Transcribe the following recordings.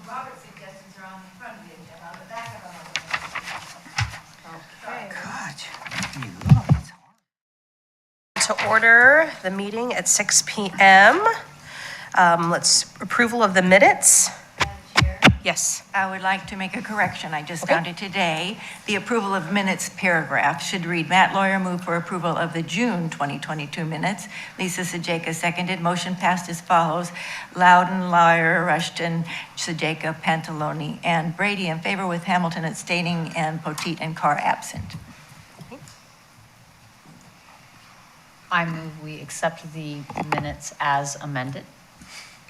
Robert's suggestions are on the front of the agenda, on the back of them. Okay. God, you love it. To order the meeting at 6 p.m. Let's approval of the minutes. Madam Chair, Yes. I would like to make a correction. I just Okay. found it today. The approval of minutes paragraph should read, Matt Lawyer moved for approval of the June 2022 minutes. Lisa Sajeka seconded. Motion passed as follows. Loudon, Lawyer, Rushton, Sajeka, Pantaloni, and Brady in favor with Hamilton abstaining and Potteet and Carr absent. I move we accept the minutes as amended.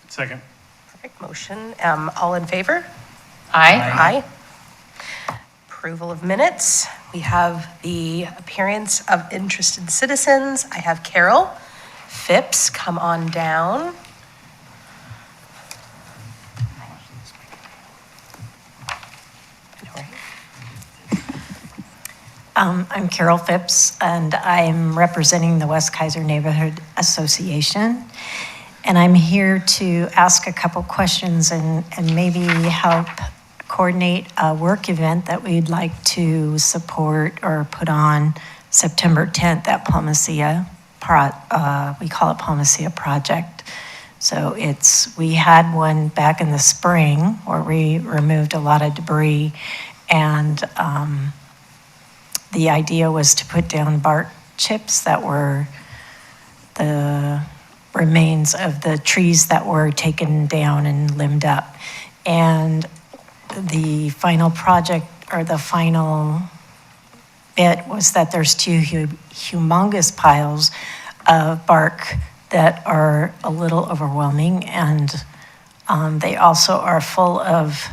Second. Perfect motion. All in favor? Aye. Approval of minutes. We have the appearance of interested citizens. I have Carol Phipps, come on down. I'm Carol Phipps, and I'm representing the West Kaiser Neighborhood Association. And I'm here to ask a couple questions and maybe help coordinate a work event that we'd like to support or put on September 10th at Palmacia. We call it Palmacia Project. So we had one back in the spring where we removed a lot of debris, and the idea was to put down bark chips that were the remains of the trees that were taken down and limbed up. And the final project, or the final bit, was that there's two humongous piles of bark that are a little overwhelming, and they also are full of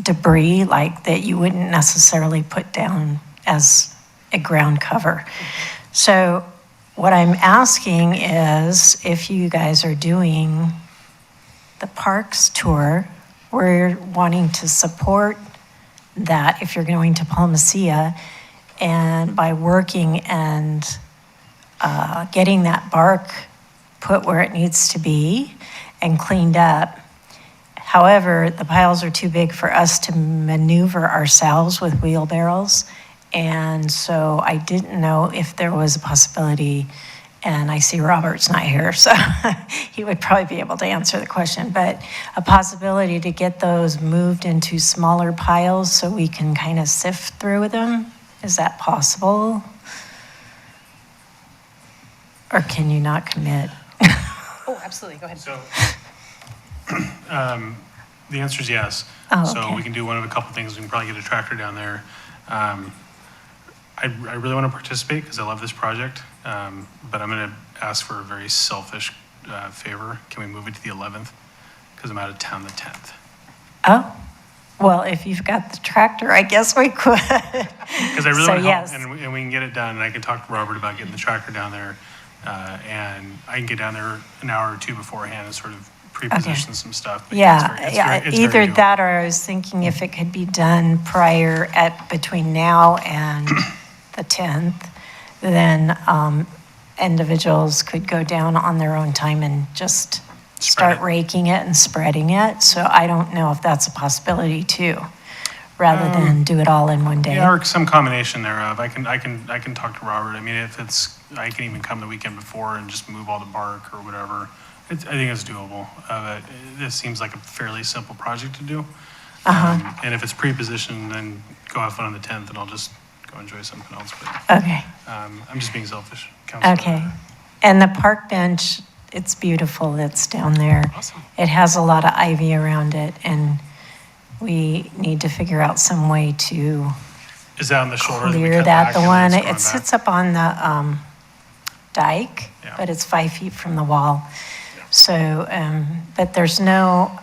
debris like that you wouldn't necessarily put down as a ground cover. So what I'm asking is, if you guys are doing the parks tour, we're wanting to support that if you're going to Palmacia, and by working and getting that bark put where it needs to be and cleaned up. However, the piles are too big for us to maneuver ourselves with wheelbarrows. And so I didn't know if there was a possibility, and I see Robert's not here, so he would probably be able to answer the question, but a possibility to get those moved into smaller piles so we can kind of sift through them. Is that possible? Or can you not commit? Oh, absolutely. Go ahead. So, the answer is yes. Oh, So okay. we can do one of a couple things. We can probably get a tractor down there. I really want to participate because I love this project, but I'm going to ask for a very selfish favor. Can we move it to the 11th? Because I'm out of town the 10th. Oh, well, if you've got the tractor, I guess we could. Because I really So, want to yes. help, and we can get it done, and I can talk to Robert about getting the tractor down there, and I can get down there an hour or two beforehand and sort of pre-position some stuff. But Yeah, it's very either doable. that, or I was thinking if it could be done between now and the 10th, then individuals could go down on their own time and just Spread start it. raking it and spreading it. So I don't know if that's a possibility too, rather than do it all in one day. Yeah, or some combination thereof. I can talk to Robert. I mean, I can even come the weekend before and just move all the bark or whatever. I think it's doable. This seems like a fairly simple project to do. And if it's pre-positioned, then go have fun on the 10th, and I'll just go enjoy something else. But Okay, I'm just being selfish. Counselor. okay. And the park bench, it's beautiful, it's down there. Awesome. It has a lot of ivy around it, and we need to figure out some way to Is that on the shoulder? we clear cut that. back The and one, then it's going it back? sits up on the dike, Yeah. but it's 5 feet from the wall. So, but there's no,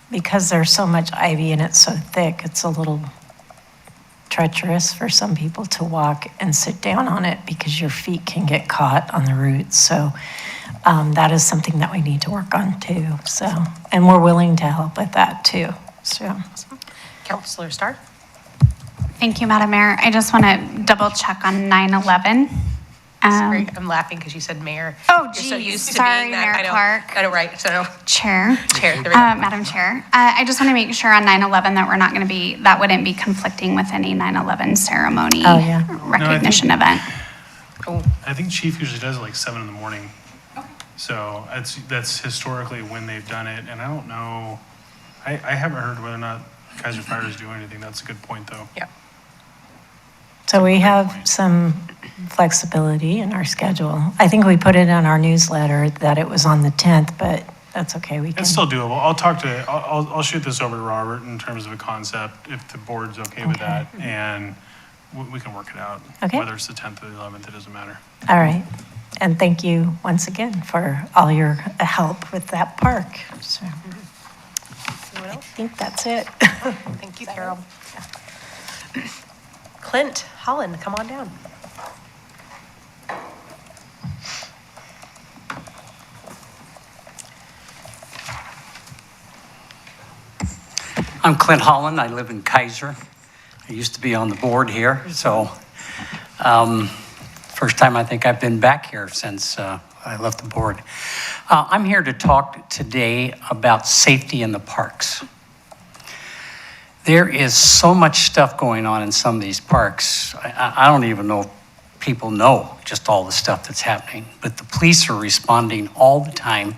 because there's so much ivy and it's so thick, it's a little treacherous for some people to walk and sit down on it because your feet can get caught on the roots. So that is something that we need to work on too. So, and we're willing to help with that too. So, Counselor Starr? Thank you, Madam Mayor. I just want to double check on 9/11. Sorry, I'm laughing because you said mayor. Oh, You're so geez. used to Sorry, being that. Mayor I know, Clark. I know, right, so, Chair. Chair, there we go. Madam Chair, I just want to make sure on 9/11 that we're not going to be, that wouldn't be conflicting with any 9/11 ceremony Oh, yeah. recognition event. I think Chief usually does it like 7 in the morning. So that's historically when they've done it, and I don't know, I haven't heard whether or not Kaiser Fire is doing anything. That's a good point, though. Yeah. So we have some flexibility in our schedule. I think we put it in our newsletter that it was on the 10th, but that's okay, we can. It's still doable. I'll shoot this over to Robert in terms of a concept, if the board's okay with that, and we can work it out. Okay. Whether it's the 10th or the 11th, it doesn't matter. All right. And thank you once again for all your help with that park. So I think that's it. Thank you, Carol. Clint Holland, come on down. I'm Clint Holland. I live in Kaiser. I used to be on the board here, so first time I think I've been back here since I left the board. I'm here to talk today about safety in the parks. There is so much stuff going on in some of these parks. I don't even know if people know just all the stuff that's happening, but the police are responding all the time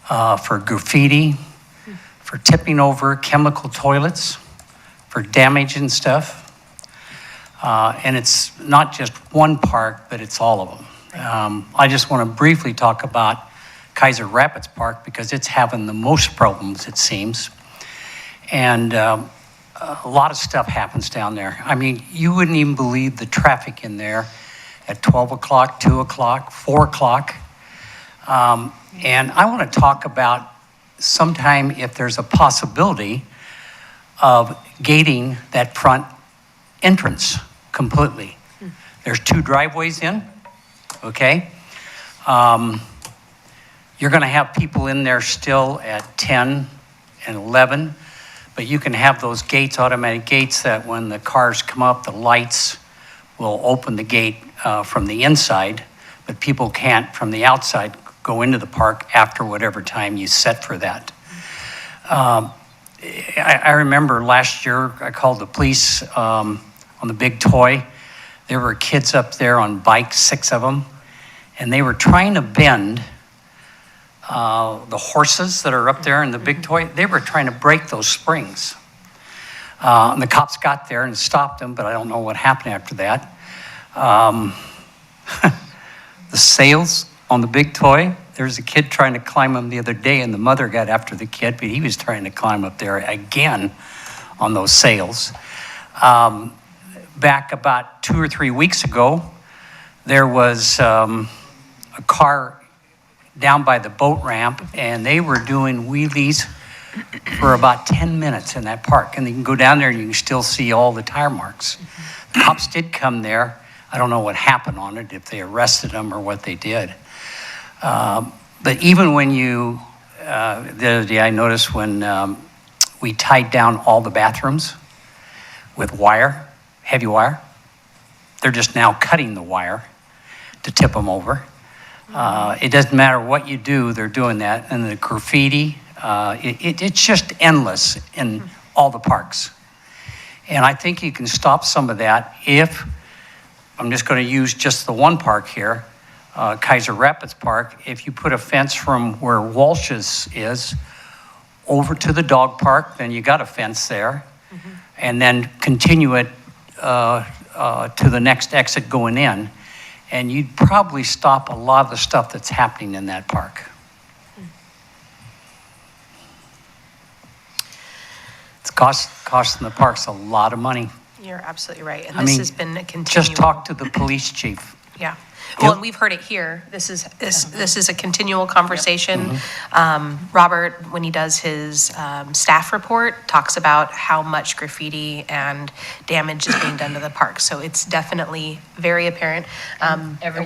for graffiti, for tipping over chemical toilets, for damage and stuff. And it's not just one park, but it's all of them. I just want to briefly talk about Kaiser Rapids Park because it's having the most problems, it seems. And a lot of stuff happens down there. I mean, you wouldn't even believe the traffic in there at 12 o'clock, 2 o'clock, 4 o'clock. And I want to talk about sometime if there's a possibility of gating that front entrance completely. There's 2 driveways in, okay? You're going to have people in there still at 10 and 11, but you can have those gates, automatic gates, that when the cars come up, the lights will open the gate from the inside, but people can't from the outside go into the park after whatever time you set for that. I remember last year I called the police on the big toy. There were kids up there on bikes, 6 of them, and they were trying to bend the horses that are up there in the big toy. They were trying to break those springs. And the cops got there and stopped them, but I don't know what happened after that. The sails on the big toy, there was a kid trying to climb them the other day, and the mother got after the kid, but he was trying to climb up there again on those sails. Back about 2 or 3 weeks ago, there was a car down by the boat ramp, and they were doing wheelies for about 10 minutes in that park. And you can go down there and you can still see all the tire marks. The cops did come there. I don't know what happened on it, if they arrested them or what they did. But even when you, the other day I noticed when we tied down all the bathrooms with wire, heavy wire, they're just now cutting the wire to tip them over. It doesn't matter what you do, they're doing that. And the graffiti, it's just endless in all the parks. And I think you can stop some of that if, I'm just going to use just the one park here, Kaiser Rapids Park, if you put a fence from where Walsh's is over to the dog park, then you got a fence there. And then continue it to the next exit going in. And you'd probably stop a lot of the stuff that's happening in that park. It's costing the parks a lot of money. You're absolutely right. And I this mean, has been a continual. Just talk to the police chief. Yeah. Well, and we've heard it here. This is a continual conversation. Robert, when he does his staff report, talks about how much graffiti and damage is being done to the park. So it's definitely very apparent. Every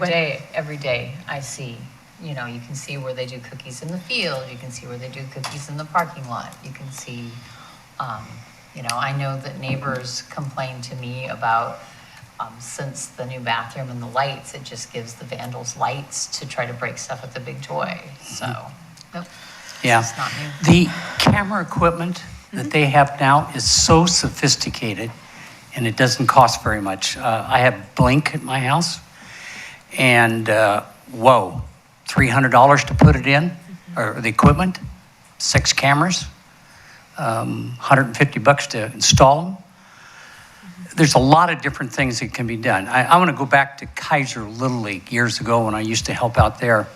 day I see, you know, you can see where they do cookies in the field, you can see where they do cookies in the parking lot, you can see, you know, I know that neighbors complain to me about Since the new bathroom and the lights, it just gives the vandals lights to try to break stuff at the big toy, so. Nope. Yeah. It's not new. The camera equipment that they have now is so sophisticated, and it doesn't cost very much. I have Blink at my house, and whoa, $300 to put it in, or the equipment, 6 cameras, $150 to install them. There's a lot of different things that can be done. I want to go back to Keizer Little League years ago when I used to help out there.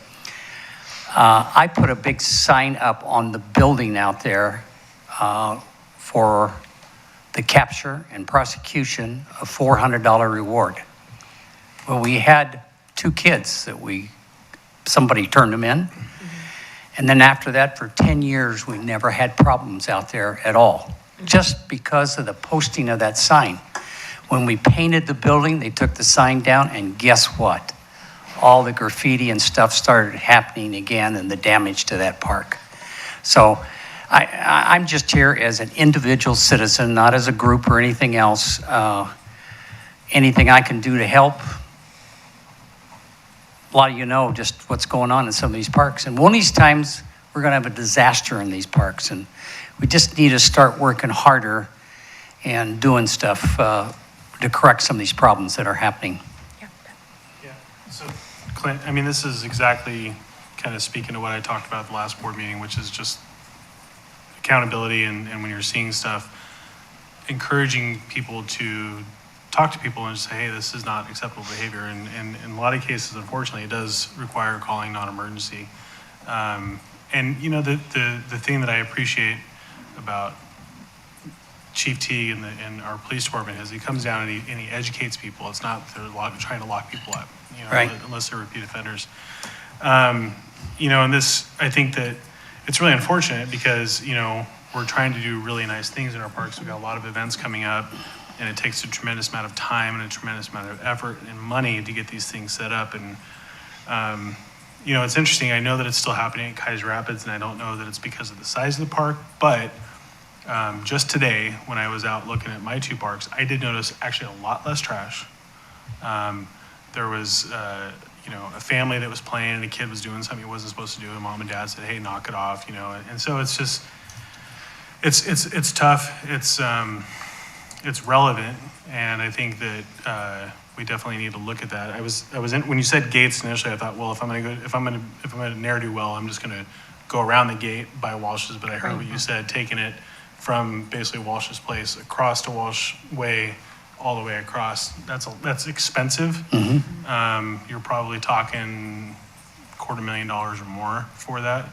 I put a big sign up on the building out there for the capture and prosecution of $400 reward. Well, we had 2 kids that somebody turned them in. And then after that, for 10 years, we never had problems out there at all, just because of the posting of that sign. When we painted the building, they took the sign down, and guess what? All the graffiti and stuff started happening again, and the damage to that park. So I'm just here as an individual citizen, not as a group or anything else. Anything I can do to help. A lot of you know just what's going on in some of these parks. And one of these times, we're going to have a disaster in these parks. And we just need to start working harder and doing stuff to correct some of these problems that are happening. Yeah, so Clint, I mean, this is exactly kind of speaking to what I talked about at the last board meeting, which is just accountability and when you're seeing stuff, encouraging people to talk to people and just say, hey, this is not acceptable behavior. And in a lot of cases, unfortunately, it does require calling non-emergency. And you know, the thing that I appreciate about Chief T and our police department is he comes down and he educates people. It's not they're trying to lock people up, you know, right, unless they're repeat offenders. You know, and this, I think that it's really unfortunate because, you know, we're trying to do really nice things in our parks. We've got a lot of events coming up, and it takes a tremendous amount of time and a tremendous amount of effort and money to get these things set up. And, you know, it's interesting. I know that it's still happening at Kaiser Rapids, and I don't know that it's because of the size of the park, but just today, when I was out looking at my 2 parks, I did notice actually a lot less trash. There was, you know, a family that was playing and a kid was doing something he wasn't supposed to do, and mom and dad said, hey, knock it off, you know. And so it's just, it's tough. It's relevant, and I think that we definitely need to look at that. I was when you said gates initially, I thought, well, if I'm gonna ne'er do well, I'm just gonna go around the gate by Walsh's. But I heard what you said, taking it from basically Walsh's place across to Walsh Way, all the way across. That's expensive. Mm-hmm. You're probably talking $250,000 or more for that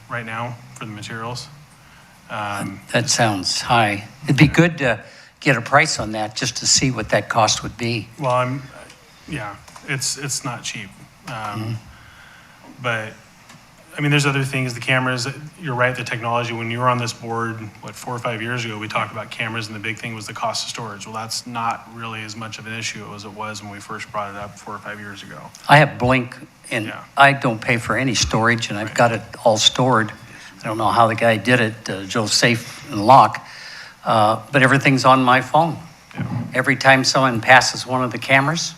right now for the materials. That sounds high. It'd be good to get a price on that just to see what that cost would be. Well, yeah, it's not cheap. But I mean, there's other things, the cameras, you're right, the technology. When you were on this board, 4 or 5 years ago, we talked about cameras, and the big thing was the cost of storage. Well, that's not really as much of an issue as it was when we first brought it up 4 or 5 years ago. I have Blink, and Yeah. I don't pay for any storage, and I've got it all stored. I don't know how the guy did it, Joe Safe and Lock, but everything's on my phone. Yeah. Every time someone passes one of the cameras,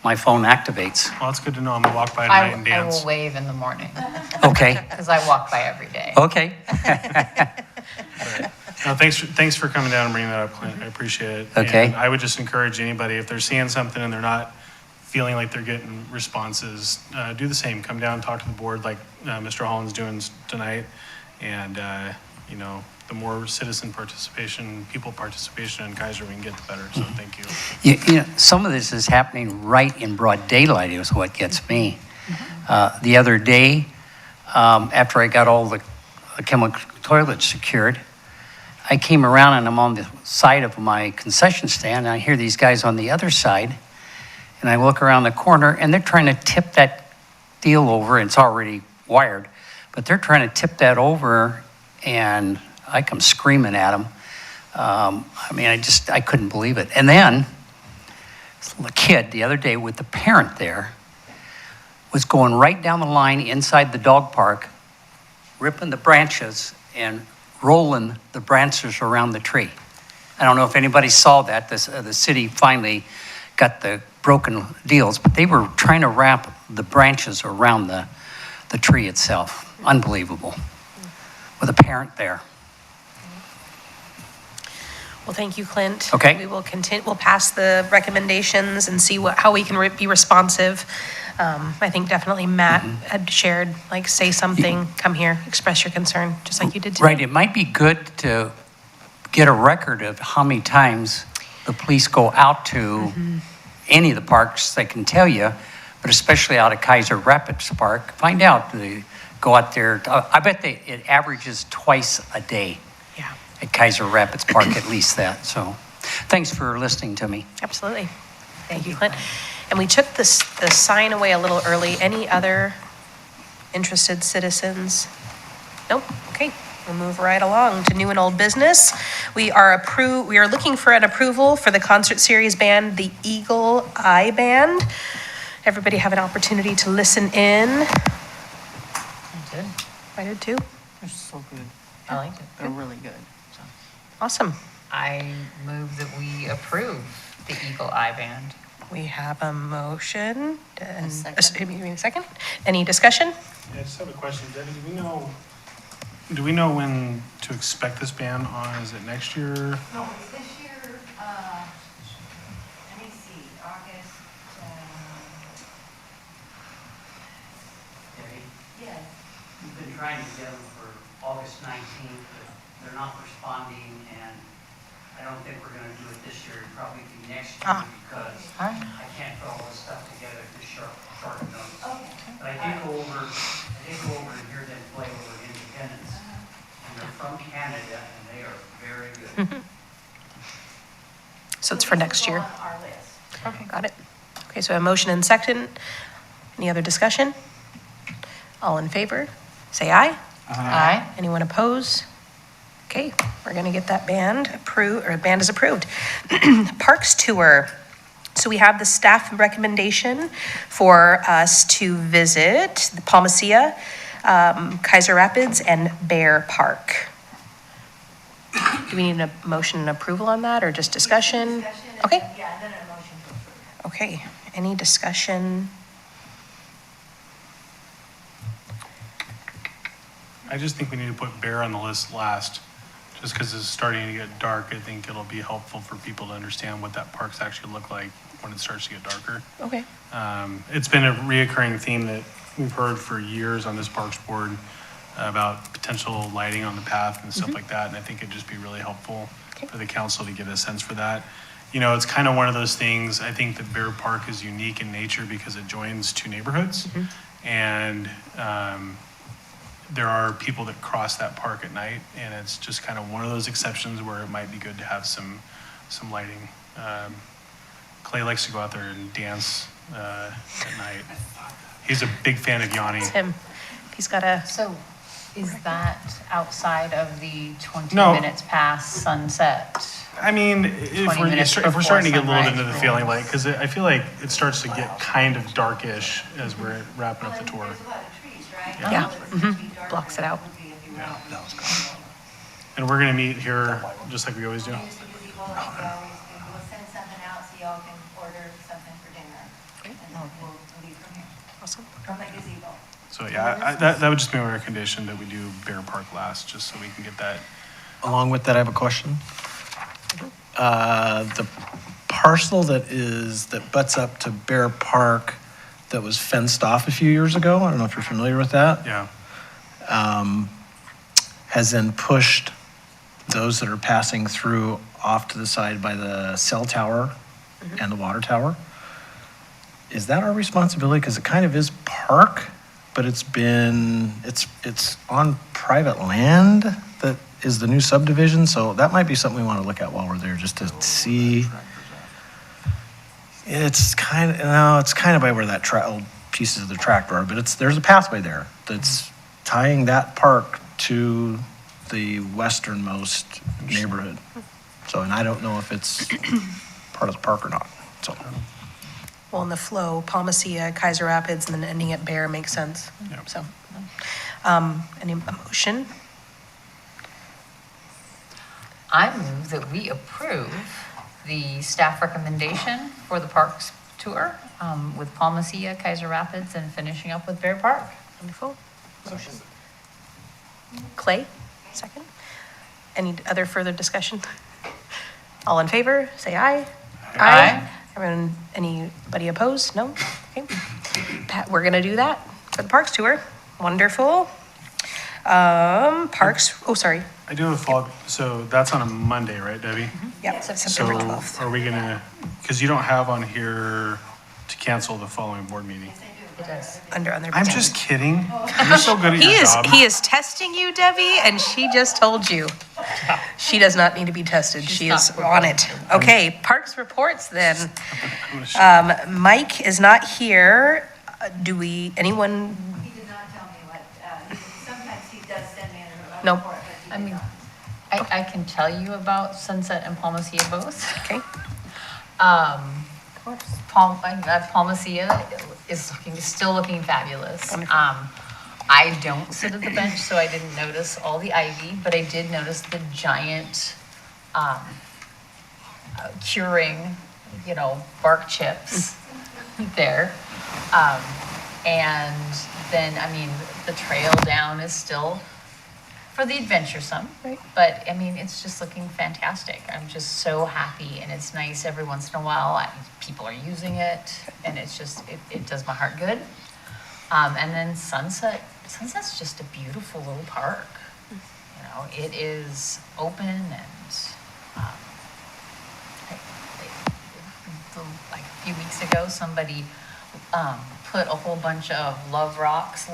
my phone activates. Well, that's good to know. I'm gonna walk by tonight and I dance. will wave in the morning, Okay, because I walk by every day. okay. No, thanks for coming down and bringing that up, Clint. I appreciate it. Okay. And I would just encourage anybody, if they're seeing something and they're not feeling like they're getting responses, do the same. Come down, talk to the board like Mr. Holland's doing tonight. And, you know, the more citizen participation, people participation in Kaiser we can get, the better. So thank you. You know, some of this is happening right in broad daylight is what gets me. The other day, after I got all the chemical toilets secured, I came around and I'm on the side of my concession stand, and I hear these guys on the other side, and I look around the corner, and they're trying to tip that deal over, and it's already wired, but they're trying to tip that over, and I come screaming at them. I mean, I couldn't believe it. And then a kid the other day with the parent there was going right down the line inside the dog park, ripping the branches and rolling the branches around the tree. I don't know if anybody saw that. The city finally got the broken deals, but they were trying to wrap the branches around the tree itself. Unbelievable. With a parent there. Well, thank you, Clint. Okay. We will continue, we'll pass the recommendations and see how we can be responsive. I think definitely Matt had shared, like, say something, come here, express your concern, just like you did today. Right, it might be good to get a record of how many times the police go out to any of the parks. They can tell you, but especially out at Kaiser Rapids Park, find out. They go out there. I bet it averages twice a day. Yeah, At Kaiser Rapids Park, at least that. So thanks for listening to me. absolutely. Thank you, Clint. And we took the sign away a little early. Any other interested citizens? Nope, okay. We'll move right along to new and old business. We are looking for an approval for the concert series band, the Eagle Eye Band. Everybody have an opportunity to listen in. I did. I did too. They're so good. I liked it. They're really good. So. Awesome. I move that we approve the Eagle Eye Band. We have a motion. And second. you mean a second? Any discussion? Yeah, I just have a question. Debbie, do we know when to expect this ban on? Is it next year? No, it's this year, let me see, August, yes. We've been trying to get them for August 19th, but they're not responding, and I don't think we're gonna do it this year. It'll probably be next year because I can't put all this stuff together at this short notice. Okay. But I did go over and hear them play over Independence, and they're from Canada, and they are very good. So it's for next year. On our list. Okay, got it. Okay, so a motion and second. Any other discussion? All in favor, say aye. Aye. Anyone oppose? Okay, we're gonna get that band approved, or band is approved. Parks tour. So we have the staff recommendation for us to visit the Palmacia, Kaiser Rapids, and Bear Park. Do we need a motion and approval on that, or just discussion? Okay. Yeah, and then a motion to approve. Okay, any discussion? I just think we need to put Bear on the list last, just because it's starting to get dark. I think it'll be helpful for people to understand what that parks actually look like when it starts to get darker. Okay. It's been a reoccurring theme that we've heard for years on this Parks Board about potential lighting on the path and stuff like that, and I think it'd just be really helpful for the council to get a sense for that. You know, it's kind of one of those things, I think that Bear Park is unique in nature because it joins two neighborhoods, and there are people that cross that park at night, and it's just kind of one of those exceptions where it might be good to have some lighting. Clay likes to go out there and dance at night. He's a big fan of Yanni. Tim, he's got a, So is that outside of the 20 No. minutes past sunset? I mean, 20 minutes if we're starting to get a little before into the sunrise. feeling like, because I feel like it starts to get kind of darkish as we're wrapping up the tour. There's a lot of trees, right? Yeah. So it's gonna be darker Blocks it than out. would be if you were out. And we're gonna meet here just like we always do. Use the gazebo like we always do. We'll send something out so y'all can order something for dinner. And then we'll leave from here, awesome. from the gazebo. So yeah, that would just be my recommendation that we do Bear Park last, just so we can get that. Along with that, I have a question. The parcel that butts up to Bear Park that was fenced off a few years ago, I don't know if you're familiar with that, Yeah. has then pushed those that are passing through off to the side by the cell tower and the water tower. Is that our responsibility? Because it kind of is park, but it's on private land that is the new subdivision, so that might be something we want to look at while we're there, just to see. It's kind of by where that old pieces of the tractor are, but there's a pathway there that's tying that park to the westernmost neighborhood. So, and I don't know if it's part of the park or not, so. Well, in the flow, Palmacia, Kaiser Rapids, and then ending at Bear makes sense. Yep. So, any motion? I move that we approve the staff recommendation for the parks tour with Palmacia, Kaiser Rapids, and finishing up with Bear Park. Wonderful. Motion. Clay, second. Any other further discussion? All in favor, say aye. Aye. Everyone, anybody opposed? No? Okay. Pat, we're gonna do that for the parks tour. Wonderful. Parks, oh, sorry. I do have a follow-up, so that's on a Monday, right, Debbie? Yep, So September 12th. are we gonna, because you don't have on here to cancel the following board meeting. It does. Under I'm just kidding. You're so good at your job. He is testing you, Debbie, and she just told you. She does not need to be tested. She is on it. Okay, parks reports then. Mike is not here. Do we, anyone, He did not tell me what, sometimes he does send me a Nope. report, but he I did mean, not. I can tell you about Sunset and Palmacia both. okay, Palmacia is still looking fabulous. I don't sit at the bench, so I didn't notice all the ivy, but I did notice the giant curing, bark chips there. And then, I mean, the trail down is still for the adventuresome. Right. But, I mean, it's just looking fantastic. I'm just so happy, and it's nice every once in a while. People are using it, and it's just, it does my heart good. And then Sunset's just a beautiful little park. It is open and, like a few weeks ago, somebody put a whole bunch of rocks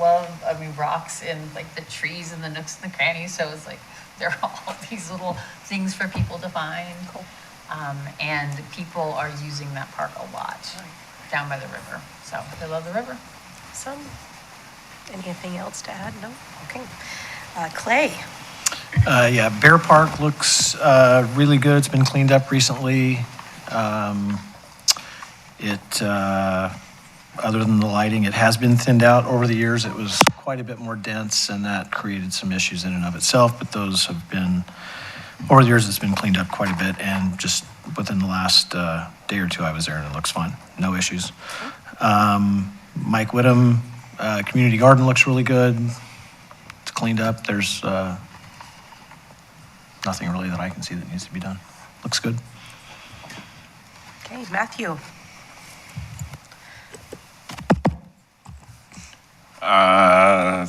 in like the trees and the nooks and the crannies. So it's like, there are all these little things for people to find. And people are using that park a lot down by the river. So they love the river. some, anything else to add? No? Okay. Clay? Yeah, Bear Park looks really good. It's been cleaned up recently. Other than the lighting, it has been thinned out over the years. It was quite a bit more dense, and that created some issues in and of itself, but those have been, over the years, it's been cleaned up quite a bit, and just within the last day or two, I was there, and it looks fine. No issues. Mike Whittam, Community Garden looks really good. It's cleaned up. There's nothing really that I can see that needs to be done. Looks good. Okay, Matthew?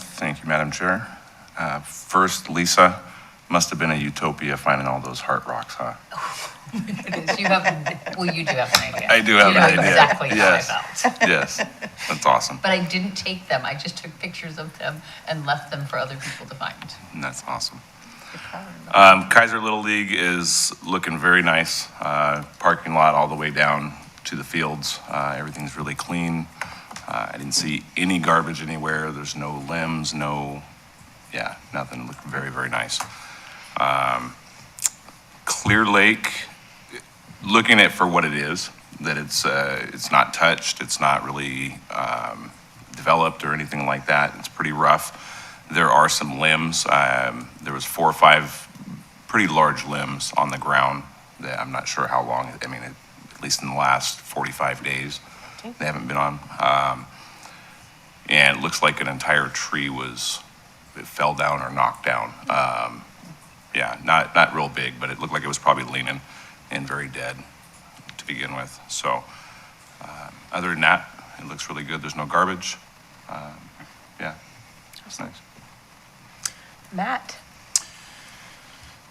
Thank you, Madam Chair. First, Lisa, must have been a utopia finding all those heart rocks, huh? You do have an idea. I do have an idea. Exactly how I Yes. felt. Yes, that's awesome. But I didn't take them. I just took pictures of them and left them for other people to find. And that's awesome. Kaiser Little League is looking very nice. Parking lot all the way down to the fields. Everything's really clean. I didn't see any garbage anywhere. There's no limbs, nothing. Looked very, very nice. Clear Lake, looking at for what it is, that it's not touched, it's not really developed or anything like that. It's pretty rough. There are some limbs. There was 4 or 5 pretty large limbs on the ground that I'm not sure how long, at least in the last 45 days. Okay. They haven't been on. And it looks like an entire tree it fell down or knocked down. Not real big, but it looked like it was probably leaning and very dead to begin with. So other than that, it looks really good. There's no garbage. It's nice. Matt?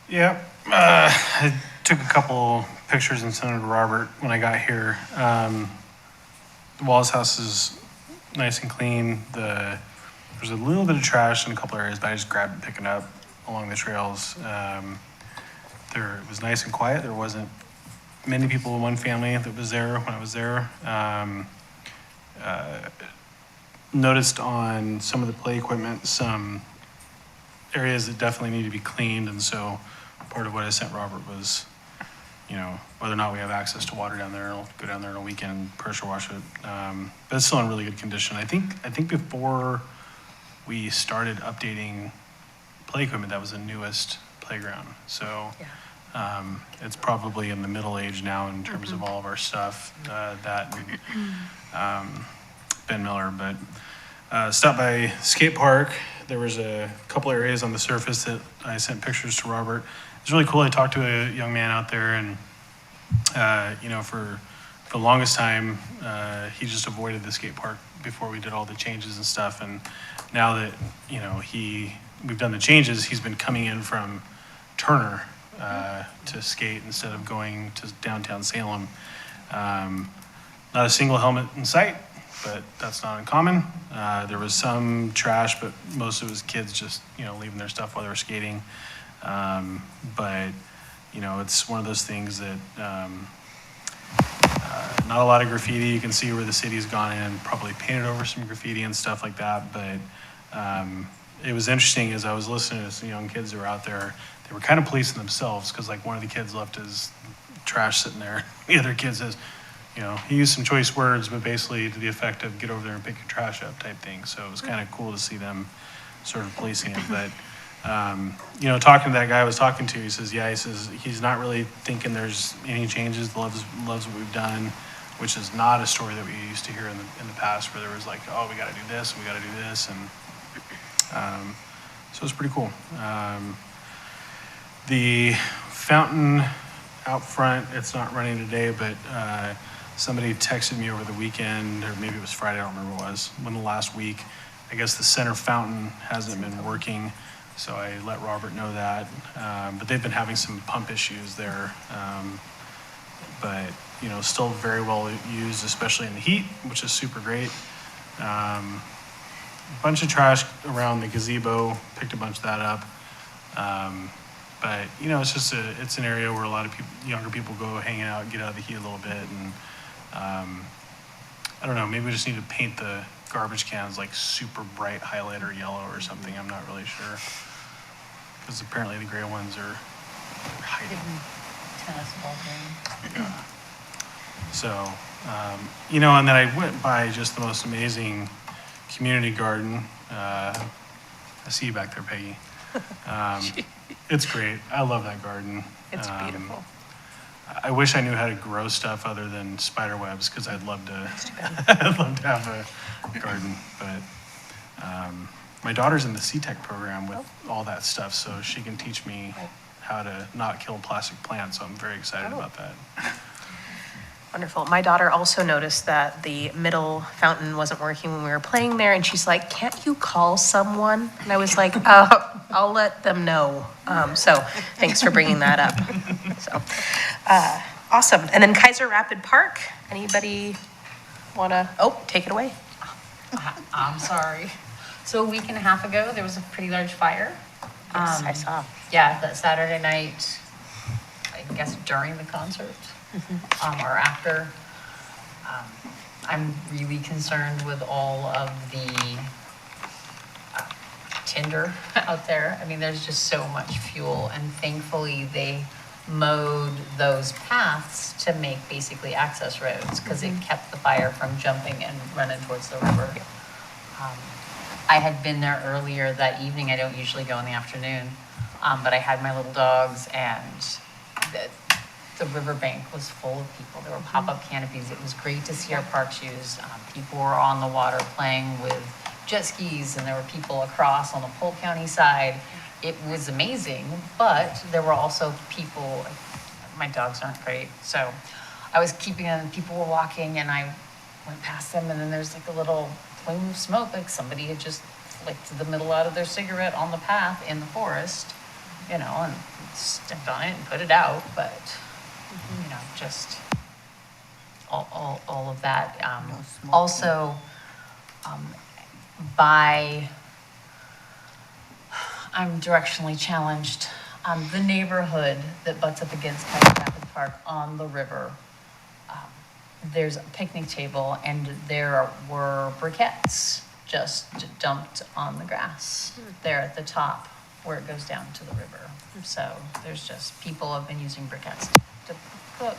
Yeah, I took a couple pictures and sent them to Robert when I got here. The Wallace House is nice and clean. There's a little bit of trash in a couple areas, but I just grabbed it, picking up along the trails. It was nice and quiet. There wasn't many people in one family that was there when I was there. Noticed on some of the play equipment, some areas that definitely need to be cleaned, and so part of what I sent Robert was, whether or not we have access to water down there. I'll go down there on a weekend, pressure wash it. But it's still in really good condition. I think before we started updating play equipment, that was the newest playground. So It's probably in the middle age now in terms of all of our stuff, that and Ben Miller. But stopped by skate park. There was a couple areas on the surface that I sent pictures to Robert. It's really cool. I talked to a young man out there, and for the longest time, he just avoided the skate park before we did all the changes and stuff. And now that we've done the changes, he's been coming in from Turner to skate instead of going to downtown Salem. Not a single helmet in sight, but that's not uncommon. There was some trash, but most of it was kids just leaving their stuff while they were skating. But it's one of those things that not a lot of graffiti. You can see where the city's gone in and probably painted over some graffiti and stuff like that. But it was interesting as I was listening to some young kids who were out there. They were kind of policing themselves because like one of the kids left his trash sitting there. The other kid says, he used some choice words, but basically to the effect of get over there and pick your trash up type thing. So it was kind of cool to see them sort of policing it. But talking to that guy I was talking to, he says he's not really thinking there's any changes. Loves what we've done, which is not a story that we used to hear in the past, where there was like, oh, we got to do this, we got to do this, and so it's pretty cool. The fountain out front, it's not running today, but somebody texted me over the weekend, or maybe it was Friday, I don't remember what it was, when the last week. I guess the center fountain hasn't been working, so I let Robert know that. But they've been having some pump issues there. But still very well used, especially in the heat, which is super great. Bunch of trash around the gazebo, picked a bunch of that up. But it's an area where a lot of younger people go hang out, get out of the heat a little bit, and I don't know, maybe we just need to paint the garbage cans like super bright highlighter yellow or something. I'm not really sure, because apparently the gray ones are hiding. Tennis ball game. So, and then I went by just the most amazing community garden. I see you back there, Peggy. It's great. I love that garden. It's beautiful. I wish I knew how to grow stuff other than spider webs, because I'd love to have a garden. But my daughter's in the C-Tech program with all that stuff, so she can teach me how to not kill plastic plants. So I'm very excited about that. Wonderful. My daughter also noticed that the middle fountain wasn't working when we were playing there, and she's like, "Can't you call someone?" And I was like, "I'll let them know." So thanks for bringing that up. So awesome. And then Kaiser Rapid Park. Anybody want to? Oh, take it away. I'm sorry. So a week and a half ago, there was a pretty large fire. Yes, I saw. Yeah, that Saturday night, I guess during the concert, or after. I'm really concerned with all of the tinder out there. I mean, there's just so much fuel, and thankfully they mowed those paths to make basically access roads, because it kept the fire from jumping and running towards the river. I had been there earlier that evening. I don't usually go in the afternoon, but I had my little dogs, and the riverbank was full of people. There were pop-up canopies. It was great to see our parks used. People were on the water playing with jet skis, and there were people across on the Polk County side. It was amazing, but there were also people, my dogs aren't great, so I was keeping them, people were walking, and I went past them, and then there's like a little plume of smoke, like somebody had just flicked the middle out of their cigarette on the path in the forest, and stepped on it and put it out, but, just all of that. Also, I'm directionally challenged. The neighborhood that butts up against Kaiser Rapid Park on the river, there's a picnic table, and there were briquettes just dumped on the grass there at the top where it goes down to the river. So there's just, people have been using briquettes to cook.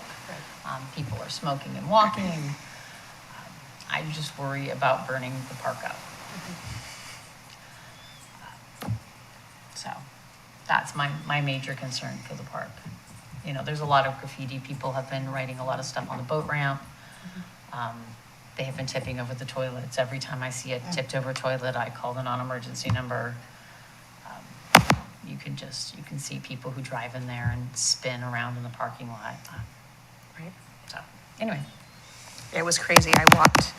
People are smoking and walking. I just worry about burning the park up. So that's my major concern for the park. you know, there's a lot of graffiti. People have been writing a lot of stuff on the boat ramp. They have been tipping over the toilets. Every time I see a tipped over toilet, I call the non-emergency number. You can see people who drive in there and spin around in the parking lot. Right. So, anyway. It was crazy. I walked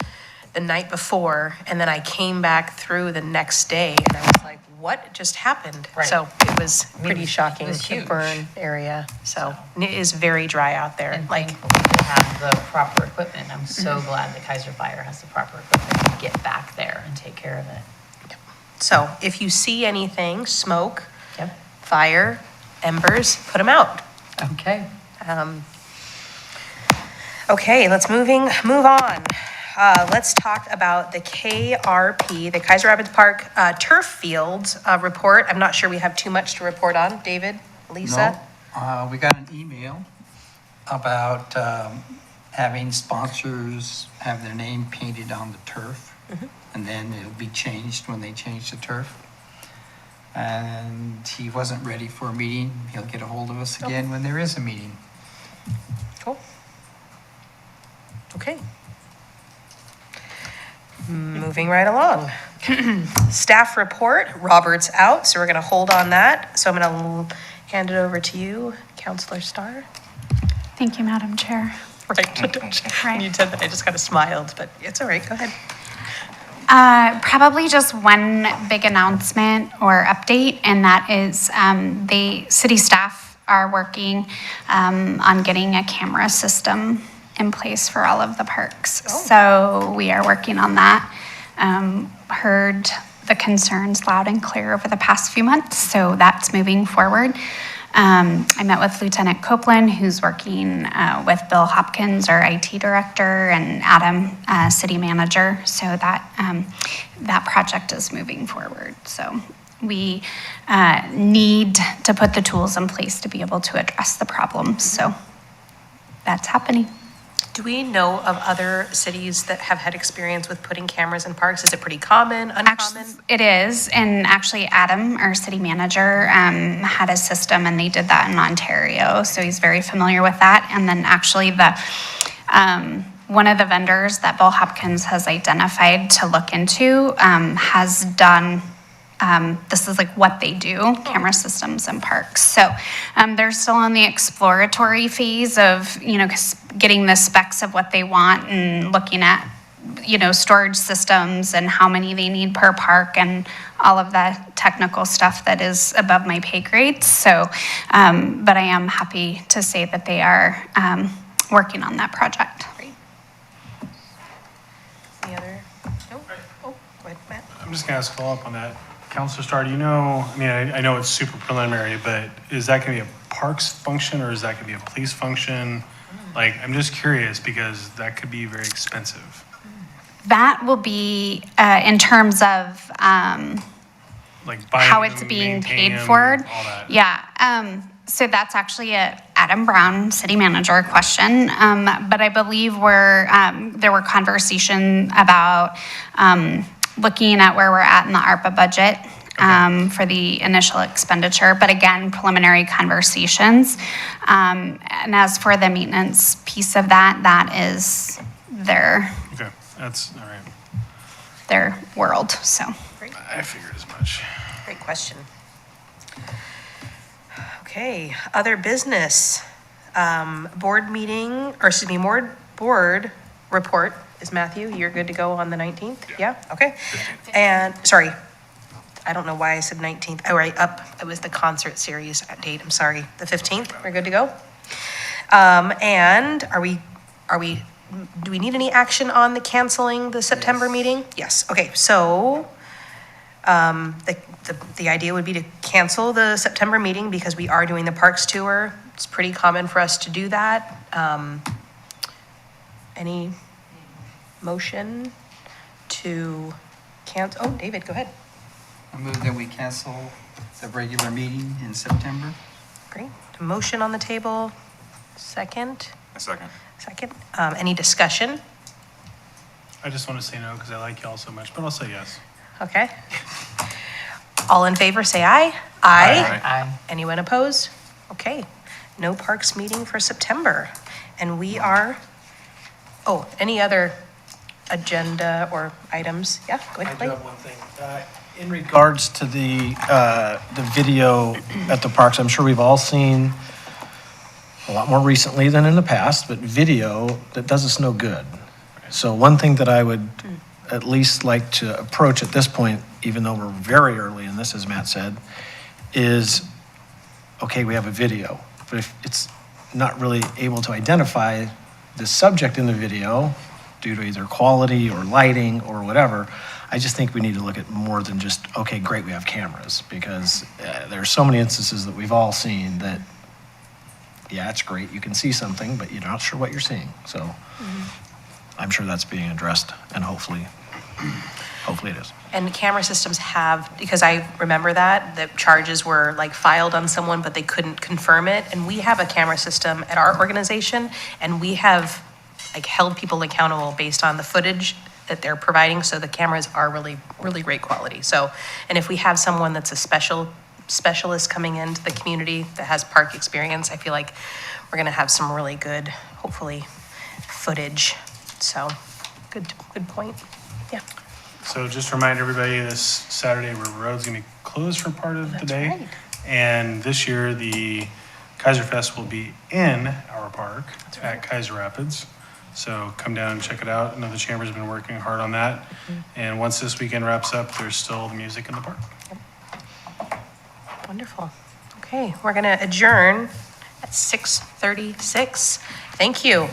the night before, and then I came back through the next day, and I was like, what just happened? Right. So it was pretty shocking, was the huge. burn area. So it is very dry out there. And Like, thankfully to have the proper equipment. I'm so glad the Kaiser Fire has the proper equipment to get back there and take care of it. so if you see anything, smoke, Yep. fire, embers, put them out. Okay. Okay, let's move on. Let's talk about the KRP, the Kaiser Rapids Park turf fields report. I'm not sure we have too much to report on. David, Lisa? No, we got an email about having sponsors have their name painted on the turf, and then it'll be changed when they change the turf. And he wasn't ready for a meeting. He'll get a hold of us again when there is a meeting. Cool. Okay. Moving right along. Staff report, Robert's out, so we're going to hold on that. So I'm going to hand it over to you, Counselor Starr. Thank you, Madam Chair. When you said that, I just kind of smiled, but it's all right, go ahead. Probably just one big announcement or update, and that is the city staff are working on getting a camera system in place for all of the parks. So we are working on that. Heard the concerns loud and clear over the past few months, so that's moving forward. I met with Lieutenant Copeland, who's working with Bill Hopkins, our IT director, and Adam, city manager. So that project is moving forward. So we need to put the tools in place to be able to address the problems. So that's happening. Do we know of other cities that have had experience with putting cameras in parks? Is it pretty common, uncommon? Actually, it is, and actually Adam, our city manager, had a system and they did that in Ontario, so he's very familiar with that. And then actually one of the vendors that Bill Hopkins has identified to look into has done, this is like what they do, camera systems in parks. So they're still in the exploratory phase of, getting the specs of what they want and looking at, storage systems and how many they need per park and all of that technical stuff that is above my pay grade. So, but I am happy to say that they are working on that project. Any other? Nope. Oh, go ahead, Matt. I'm just gonna ask a follow-up on that. Counselor Starr, do you know, I know it's super preliminary, but is that gonna be a parks function or is that gonna be a police function? Like, I'm just curious because that could be very expensive. That will be in terms of Like buying how it's them, being maintaining paid them, for. all that. Yeah, so that's actually a Adam Brown, city manager question. But I believe there were conversation about looking at where we're at in the ARPA budget for the initial expenditure, but again, preliminary conversations. And as for the maintenance piece of that, that is Okay, that's, all right. their world, so. I figured as much. Great question. Okay, other business. Board meeting, or excuse me, board report. Is Matthew, you're good to go on the 19th? Yeah, okay. And, sorry, I don't know why I said 19th. Oh, right, it was the concert series date, I'm sorry. The 15th, we're good to go? And do we need any action on the canceling the September meeting? Yes, okay, so the idea would be to cancel the September meeting because we are doing the parks tour. It's pretty common for us to do that. Any motion to cancel? Oh, David, go ahead. I move that we cancel the regular meeting in September. Great. A motion on the table. Second? A second. Second. Any discussion? I just want to say no because I like y'all so much, but I'll say yes. Okay. All in favor, say aye. Aye. Aye. Anyone opposed? Okay. no parks meeting for September. And we are, oh, any other agenda or items? Yeah, go ahead, I do Clay. have one thing. In regards to the video at the parks, I'm sure we've all seen a lot more recently than in the past, but video that does us no good. So one thing that I would at least like to approach at this point, even though we're very early in this, as Matt said, is, okay, we have a video, but if it's not really able to identify the subject in the video due to either quality or lighting or whatever, I just think we need to look at more than just, okay, great, we have cameras, because there are so many instances that we've all seen that, yeah, it's great, you can see something, but you're not sure what you're seeing. So I'm sure that's being addressed, and hopefully it is. And camera systems have, because I remember that, the charges were like filed on someone, but they couldn't confirm it. And we have a camera system at our organization, and we have like held people accountable based on the footage that they're providing. So the cameras are really, really great quality. So, and if we have someone that's a specialist coming into the community that has park experience, I feel like we're gonna have some really good, hopefully, footage. So, good point. Yeah. So just to remind everybody, this Saturday, River Road's gonna be closed for part of the day. right. And this year, the Kaiser Fest will be in our park at Keizer Rapids. So come down and check it out. I know the Chamber's been working hard on that. And once this weekend wraps up, there's still the music in the park. Wonderful. Okay, we're gonna adjourn at 6:36. Thank you.